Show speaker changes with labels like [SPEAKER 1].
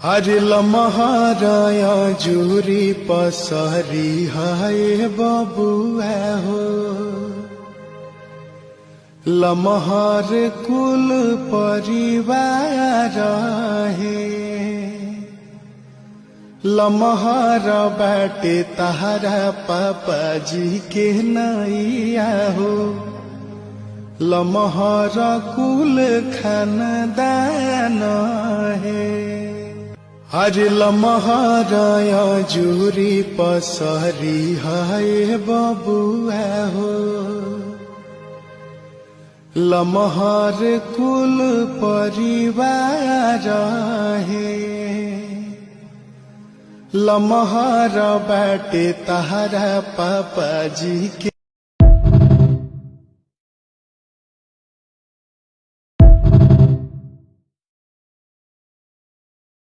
[SPEAKER 1] अरे लमहराया जूरी पसरी हाय बबुआ हो, लमहर कुल परिवार है। लमहर बाटे तहरा पापा जी के नैया हो, लमहर कुल खानदान है। अरे लमहराया जूरी पसरी हाय बबुआ हो, लमहर कुल परिवार है। लमहर बाटे तहरा पापा जी के